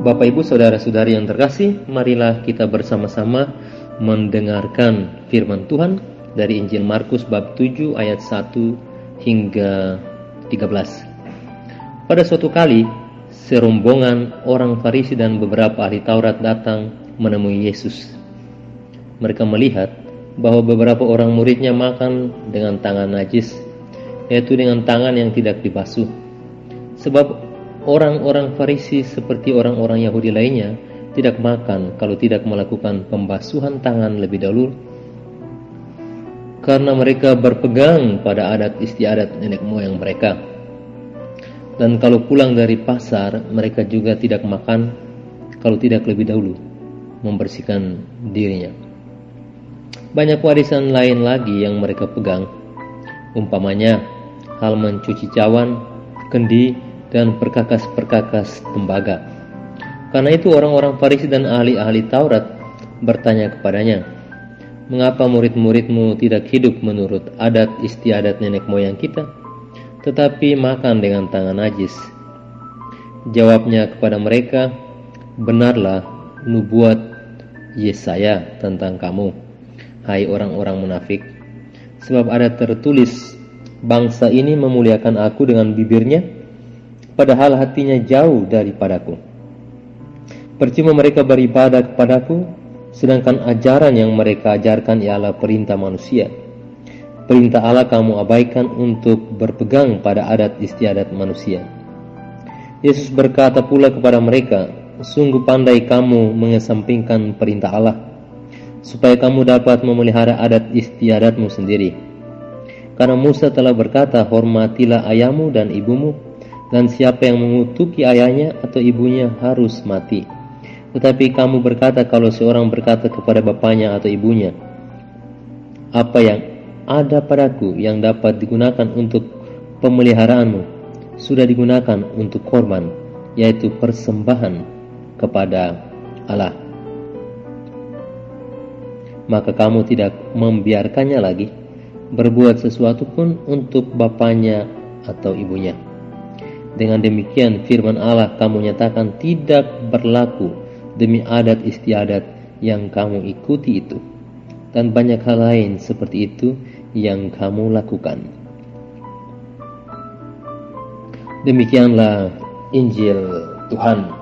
Bapak Ibu saudara-saudari yang terkasih, marilah kita bersama-sama mendengarkan firman Tuhan dari Injil Markus bab 7 ayat 1 hingga 13. Pada suatu kali, serombongan orang Farisi dan beberapa ahli Taurat datang menemui Yesus. Mereka melihat bahwa beberapa orang muridnya makan dengan tangan najis, yaitu dengan tangan yang tidak dibasuh. Sebab orang-orang Farisi seperti orang-orang Yahudi lainnya tidak makan kalau tidak melakukan pembasuhan tangan lebih dahulu, karena mereka berpegang pada adat istiadat nenek moyang mereka. Dan kalau pulang dari pasar, mereka juga tidak makan kalau tidak lebih dahulu membersihkan dirinya. Banyak warisan lain lagi yang mereka pegang, umpamanya hal mencuci cawan, kendi, dan perkakas-perkakas tembaga. Karena itu orang-orang Farisi dan ahli-ahli Taurat bertanya kepadanya, "Mengapa murid-muridmu tidak hidup menurut adat istiadat nenek moyang kita, tetapi makan dengan tangan najis?" Jawabnya kepada mereka, "Benarlah nubuat Yesaya tentang kamu, hai orang-orang munafik. Sebab ada tertulis, bangsa ini memuliakan aku dengan bibirnya, padahal hatinya jauh daripadaku. Percuma mereka beribadah kepadaku, sedangkan ajaran yang mereka ajarkan ialah perintah manusia. Perintah Allah kamu abaikan untuk berpegang pada adat istiadat manusia." Yesus berkata pula kepada mereka, "Sungguh pandai kamu mengesampingkan perintah Allah, supaya kamu dapat memelihara adat istiadatmu sendiri. Karena Musa telah berkata, hormatilah ayahmu dan ibumu, dan siapa yang mengutuki ayahnya atau ibunya harus mati. Tetapi kamu berkata, kalau seorang berkata kepada bapaknya atau ibunya, apa yang ada padaku yang dapat digunakan untuk pemeliharaanmu, sudah digunakan untuk korban, yaitu persembahan kepada Allah. Maka kamu tidak membiarkannya lagi berbuat sesuatu pun untuk bapaknya atau ibunya. Dengan demikian firman Allah kamu nyatakan tidak berlaku demi adat istiadat yang kamu ikuti itu, dan banyak hal lain seperti itu yang kamu lakukan." Demikianlah Injil Tuhan.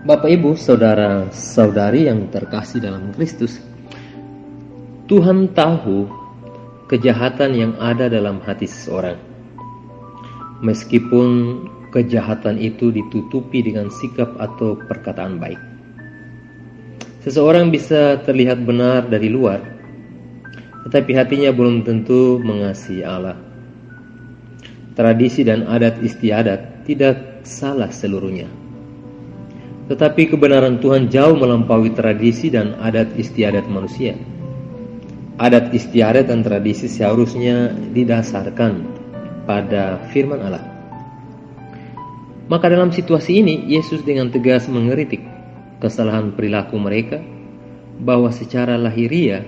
Bapak Ibu saudara-saudari yang terkasih dalam Kristus, Tuhan tahu kejahatan yang ada dalam hati seseorang. Meskipun kejahatan itu ditutupi dengan sikap atau perkataan baik. Seseorang bisa terlihat benar dari luar, tetapi hatinya belum tentu mengasihi Allah. Tradisi dan adat istiadat tidak salah seluruhnya, tetapi kebenaran Tuhan jauh melampaui tradisi dan adat istiadat manusia. Adat istiadat dan tradisi seharusnya didasarkan pada firman Allah. Maka dalam situasi ini, Yesus dengan tegas mengkritik kesalahan perilaku mereka, bahwa secara lahiriah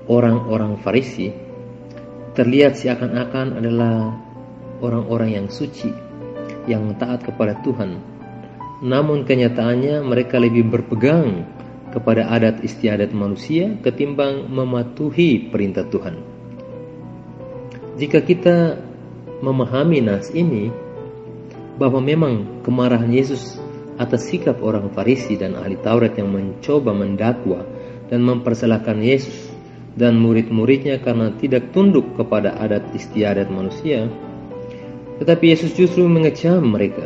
orang-orang Farisi terlihat seakan-akan adalah orang-orang yang suci, yang taat kepada Tuhan. Namun kenyataannya mereka lebih berpegang kepada adat istiadat manusia ketimbang mematuhi perintah Tuhan. Jika kita memahami nas ini, bahwa memang kemarahan Yesus atas sikap orang Farisi dan ahli Taurat yang mencoba mendakwa dan mempersalahkan Yesus dan murid-muridnya karena tidak tunduk kepada adat istiadat manusia, tetapi Yesus justru mengecam mereka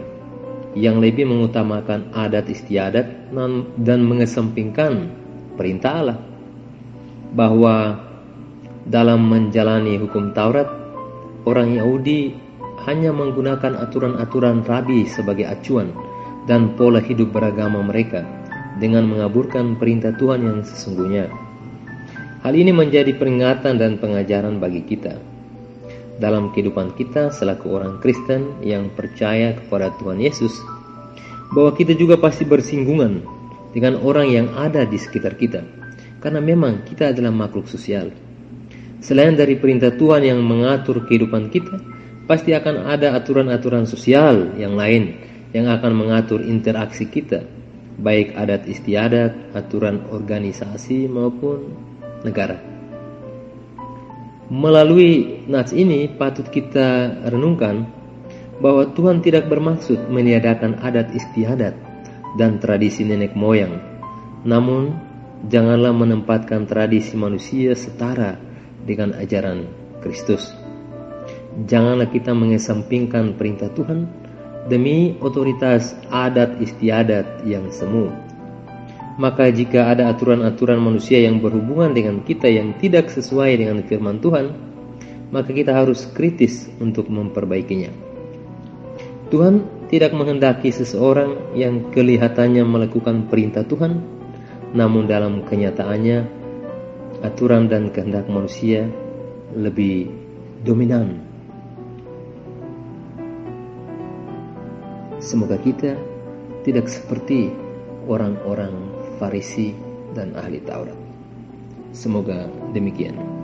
yang lebih mengutamakan adat istiadat dan mengesampingkan perintah Allah, bahwa dalam menjalani hukum Taurat, orang Yahudi hanya menggunakan aturan-aturan rabi sebagai acuan dan pola hidup beragama mereka dengan mengaburkan perintah Tuhan yang sesungguhnya. Hal ini menjadi peringatan dan pengajaran bagi kita dalam kehidupan kita selaku orang Kristen yang percaya kepada Tuhan Yesus, bahwa kita juga pasti bersinggungan dengan orang yang ada di sekitar kita, karena memang kita adalah makhluk sosial. Selain dari perintah Tuhan yang mengatur kehidupan kita, pasti akan ada aturan-aturan sosial yang lain yang akan mengatur interaksi kita, baik adat istiadat, aturan organisasi maupun negara. Melalui nats ini patut kita renungkan bahwa Tuhan tidak bermaksud meniadakan adat istiadat dan tradisi nenek moyang. Namun, janganlah menempatkan tradisi manusia setara dengan ajaran Kristus. Janganlah kita mengesampingkan perintah Tuhan demi otoritas adat istiadat yang semu. Maka jika ada aturan-aturan manusia yang berhubungan dengan kita yang tidak sesuai dengan firman Tuhan, maka kita harus kritis untuk memperbaikinya. Tuhan tidak menghendaki seseorang yang kelihatannya melakukan perintah Tuhan, namun dalam kenyataannya aturan dan kehendak manusia lebih dominan. Semoga kita tidak seperti orang-orang Farisi dan ahli Taurat. Semoga demikian.